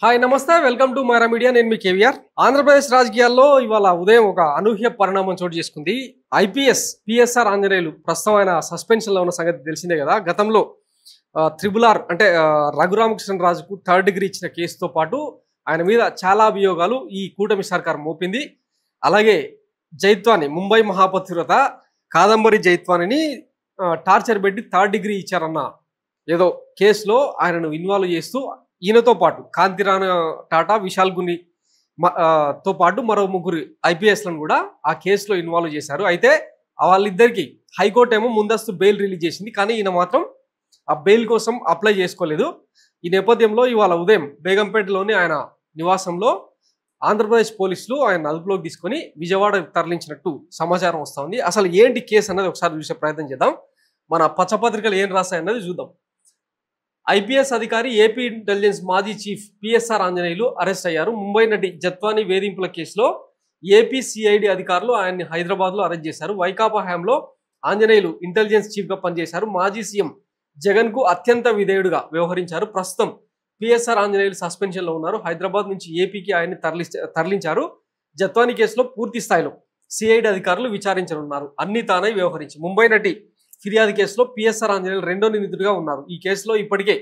hi నమస్తే welcome to Myra media నేను మీ కేవీఆర్ ఆంధ్రప్రదేశ్ రాజకీయాల్లో ఇవాళ ఉదయం ఒక అనూహ్య పరిణామం చోటు చేసుకుంది ఐపీఎస్ పిఎస్ఆర్ ఆంజనేయులు ప్రస్తుతం ఆయన సస్పెన్షన్ లో ఉన్న సంగతి తెలిసిందే కదా గతంలో త్రిబుల్ ఆర్ అంటే రఘురామకృష్ణరాజుకు 3rd డిగ్రీ ఇచ్చిన కేసుతో పాటు ఆయన మీద చాలా అభియోగాలు ఈ కూటమి సర్కార్ మోపింది అలాగే జైత్వాని ముంబై మహాపతివ్రత కాదంబరి జైత్వానిని టార్చర్ పెట్టి 3rd డిగ్రీ ఇచ్చారన్న ఏదో కేసులో ఆయనను ఇన్వాల్వ్ చేస్తూ ఈయనతో పాటు కాంతిరాణ టాటా విశాల్ గుని తో పాటు మరో ముగ్గురు ఐపీఎస్లను కూడా ఆ కేసులో ఇన్వాల్వ్ చేశారు అయితే వాళ్ళిద్దరికి హైకోర్టు ఏమో ముందస్తు బెయిల్ రిలీజ్ చేసింది కానీ ఈయన మాత్రం ఆ బెయిల్ కోసం అప్లై చేసుకోలేదు ఈ నేపథ్యంలో ఇవాళ ఉదయం బేగంపేటలోని ఆయన నివాసంలో ఆంధ్రప్రదేశ్ పోలీసులు ఆయన అదుపులోకి తీసుకొని విజయవాడ తరలించినట్టు సమాచారం వస్తుంది అసలు ఏంటి కేసు అన్నది ఒకసారి చూసే ప్రయత్నం చేద్దాం మన పచ్చపత్రికలు ఏం రాస్తాయన్నది చూద్దాం ఐపీఎస్ అధికారి ఏపీ ఇంటెలిజెన్స్ మాజీ చీఫ్ పిఎస్ఆర్ ఆంజనేయులు అరెస్ట్ అయ్యారు ముంబై నటి జత్వాని వేధింపుల కేసులో ఏపీ సిఐడి అధికారులు ఆయన్ని హైదరాబాద్లో అరెస్ట్ చేశారు వైకాపా హయాంలో ఆంజనేయులు ఇంటెలిజెన్స్ చీఫ్గా పనిచేశారు మాజీ సీఎం జగన్కు అత్యంత విధేయుడుగా వ్యవహరించారు ప్రస్తుతం పిఎస్ఆర్ ఆంజనేయులు సస్పెన్షన్లో ఉన్నారు హైదరాబాద్ నుంచి ఏపీకి ఆయన్ని తరలించారు జత్వాని కేసులో పూర్తి స్థాయిలో సిఐడి అధికారులు విచారించనున్నారు అన్ని తానై వ్యవహరించి ముంబై నటి ఫిర్యాదు కేసులో పిఎస్ఆర్ ఆంజనేయులు 2వ నిందితుడిగా ఉన్నారు ఈ కేసులో ఇప్పటికే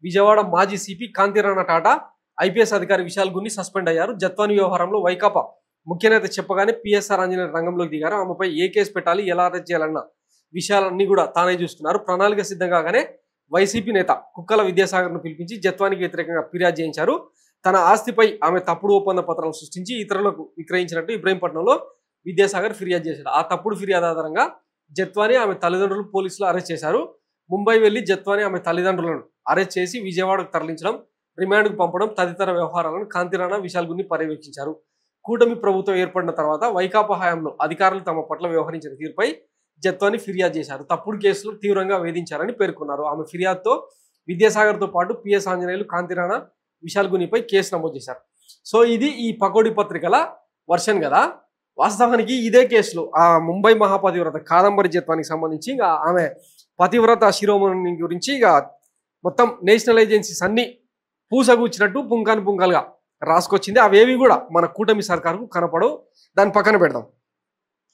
విజయవాడ మాజీ సిపి కాంతిరాణ టాటా ఐపీఎస్ అధికారి విశాల్ గుని సస్పెండ్ అయ్యారు జత్వాని వ్యవహారంలో వైకాపా ముఖ్యనేత చెప్పగానే పిఎస్ఆర్ ఆంజనేయులు రంగంలోకి దిగారు ఆమెపై ఏ కేసు పెట్టాలి ఎలా అరెస్ట్ చేయాలన్న విషయాలన్నీ కూడా తానే చూస్తున్నారు ప్రణాళిక సిద్ధంగానే వైసీపీ నేత కుక్కల విద్యాసాగర్ను పిలిపించి జత్వానికి వ్యతిరేకంగా ఫిర్యాదు చేయించారు తన ఆస్తిపై ఆమె తప్పుడు ఒప్పంద పత్రాలు సృష్టించి ఇతరులకు విక్రయించినట్టు ఇబ్రహీంపట్నంలో విద్యాసాగర్ ఫిర్యాదు చేశారు ఆ తప్పుడు ఫిర్యాదు ఆధారంగా జత్వాని ఆమె తల్లిదండ్రులు పోలీసులు అరెస్ట్ చేశారు ముంబై వెళ్లి జత్వాని ఆమె తల్లిదండ్రులను అరెస్ట్ చేసి విజయవాడకు తరలించడం రిమాండ్కు పంపడం తదితర వ్యవహారాలను కాంతిరాణ విశాల్ గుని పర్యవేక్షించారు కూటమి ప్రభుత్వం ఏర్పడిన తర్వాత వైకాపా హయాంలో అధికారులు తమ పట్ల వ్యవహరించిన తీరుపై జత్వాని ఫిర్యాదు చేశారు తప్పుడు కేసులు తీవ్రంగా వేధించారని పేర్కొన్నారు ఆమె ఫిర్యాదుతో విద్యాసాగర్తో పాటు పిఎస్ ఆంజనేయులు కాంతిరాణ విశాల్ గునిపై కేసు నమోదు చేశారు సో ఇది ఈ పకోడీ పత్రికల వర్షన్ కదా వాస్తవానికి ఇదే కేసులో ఆ ముంబై మహాపతివ్రత కాదంబరి జత్వానికి సంబంధించి ఇంకా ఆమె పతివ్రత శిరోమణి గురించి ఇక మొత్తం నేషనల్ ఏజెన్సీస్ అన్ని పూసగూచ్చినట్టు పుంకాలుగా రాసుకొచ్చింది అవేవి కూడా మన కూటమి సర్కారుకు కనపడవు దాని పక్కన పెడదాం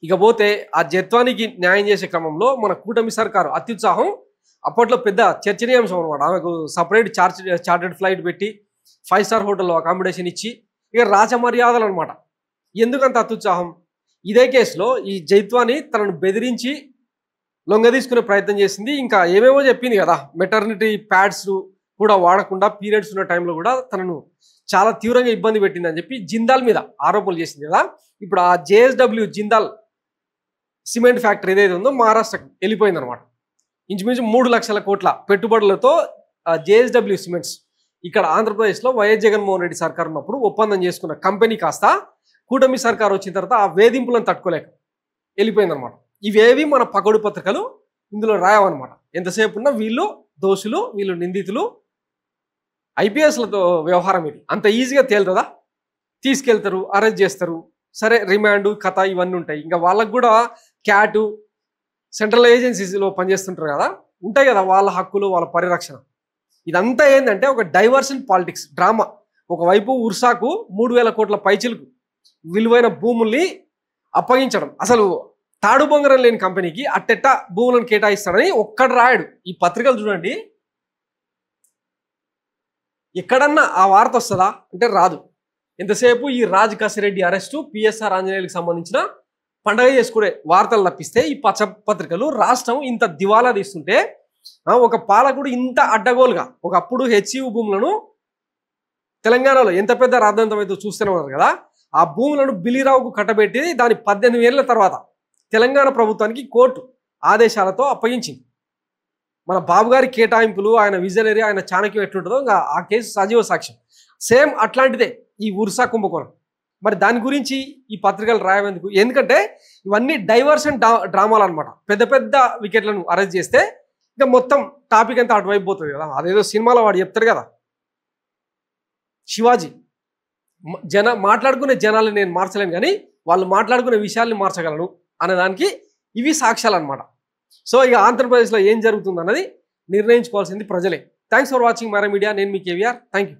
ఇకపోతే ఆ జత్వానికి న్యాయం చేసే క్రమంలో మన కూటమి సర్కారు అత్యుత్సాహం అప్పట్లో పెద్ద చర్చనీయాంశం అనమాట ఆమెకు సపరేట్ చార్టెడ్ ఫ్లైట్ పెట్టి 5 స్టార్ హోటల్లో అకామిడేషన్ ఇచ్చి ఇక రాజమర్యాదలు అనమాట ఎందుకంత అత్యుత్సాహం ఇదే కేసులో ఈ జైత్వాని తనను బెదిరించి లొంగ తీసుకునే ప్రయత్నం చేసింది ఇంకా ఏమేమో చెప్పింది కదా మెటర్నిటీ ప్యాడ్స్ కూడా వాడకుండా పీరియడ్స్ ఉన్న టైంలో కూడా తనను చాలా తీవ్రంగా ఇబ్బంది పెట్టిందని చెప్పి జిందాల్ మీద ఆరోపణలు చేసింది కదా ఇప్పుడు ఆ జేఎస్డబ్ల్యూ జిందాల్ సిమెంట్ ఫ్యాక్టరీ ఏదైతే ఉందో మహారాష్ట్రకు వెళ్ళిపోయింది అనమాట ఇంచుమించు 3 లక్షల కోట్ల పెట్టుబడులతో జేఎస్డబ్ల్యూ సిమెంట్స్ ఇక్కడ ఆంధ్రప్రదేశ్లో వైఎస్ జగన్మోహన్ రెడ్డి సర్కార్ ఉన్నప్పుడు ఒప్పందం చేసుకున్న కంపెనీ కాస్త కూటమి సర్కారు వచ్చిన తర్వాత ఆ వేధింపులను తట్టుకోలేక వెళ్ళిపోయిందనమాట ఇవేవి మన పకోడీ పత్రికలు ఇందులో రాయవన్నమాట ఎంతసేపు ఉన్నా వీళ్ళు దోషులు వీళ్ళు నిందితులు ఐపీఎస్లతో వ్యవహారం ఇది అంత ఈజీగా తేలుతుందా తీసుకెళ్తారు అరెస్ట్ చేస్తారు సరే రిమాండ్ కథ ఇవన్నీ ఉంటాయి ఇంకా వాళ్ళకు కూడా క్యాటు సెంట్రల్ ఏజెన్సీస్లో పనిచేస్తుంటారు కదా ఉంటాయి కదా వాళ్ళ హక్కులు వాళ్ళ పరిరక్షణ ఇదంతా ఏంటంటే ఒక డైవర్షన్ పాలిటిక్స్ డ్రామా ఒకవైపు ఉర్సాకు 3,000 కోట్ల పైచిలకు విలువైన భూముల్ని అప్పగించడం అసలు తాడు బొంగరం లేని కంపెనీకి అట్టెట్ట భూములను కేటాయిస్తాడని ఒక్కడు రాయడు ఈ పత్రికలు చూడండి ఎక్కడన్నా ఆ వార్త వస్తుందా అంటే రాదు ఎంతసేపు ఈ రాజ్ కసిరెడ్డి అరెస్టు పిఎస్ఆర్ ఆంజనేయులకు సంబంధించిన పండగ చేసుకునే వార్తలు తప్పిస్తే ఈ పత్రికలు రాష్ట్రం ఇంత దివాలా తీస్తుంటే ఒక పాలకుడు ఇంత అడ్డగోలుగా ఒకప్పుడు హెచ్యు భూములను తెలంగాణలో ఎంత పెద్ద రాద్ధాంతమైతే చూస్తూనే ఉన్నారు కదా ఆ భూములను బిలిరావుకు కట్టబెట్టి దాని 18 ఏళ్ల తర్వాత తెలంగాణ ప్రభుత్వానికి కోర్టు ఆదేశాలతో అప్పగించింది మన బాబు గారి కేటాయింపులు ఆయన విజనరీ ఆయన చాణక్యం ఎట్లుంటుందో ఇంకా ఆ కేసు సజీవ సాక్ష్యం సేమ్ అట్లాంటిదే ఈ ఉర్సా కుంభకోణం మరి దాని గురించి ఈ పత్రికలు రాయవేందుకు ఎందుకంటే ఇవన్నీ డైవర్షన్ డ్రామాలు అనమాట పెద్ద పెద్ద వికెట్లను అరెస్ట్ చేస్తే ఇంకా మొత్తం టాపిక్ అంతా అటువైపు పోతుంది కదా అదేదో సినిమాలో వాడు చెప్తాడు కదా శివాజీ మాట్లాడుకునే జనాలు నేను మార్చలేను కానీ వాళ్ళు మాట్లాడుకునే విషయాల్ని మార్చగలను అనేదానికి ఇవి సాక్ష్యాలు అనమాట సో ఇక ఆంధ్రప్రదేశ్లో ఏం జరుగుతుంది అన్నది నిర్ణయించుకోవాల్సింది ప్రజలే thanks for watching Myra media నేను మీ కేవీఆర్ థ్యాంక్ యూ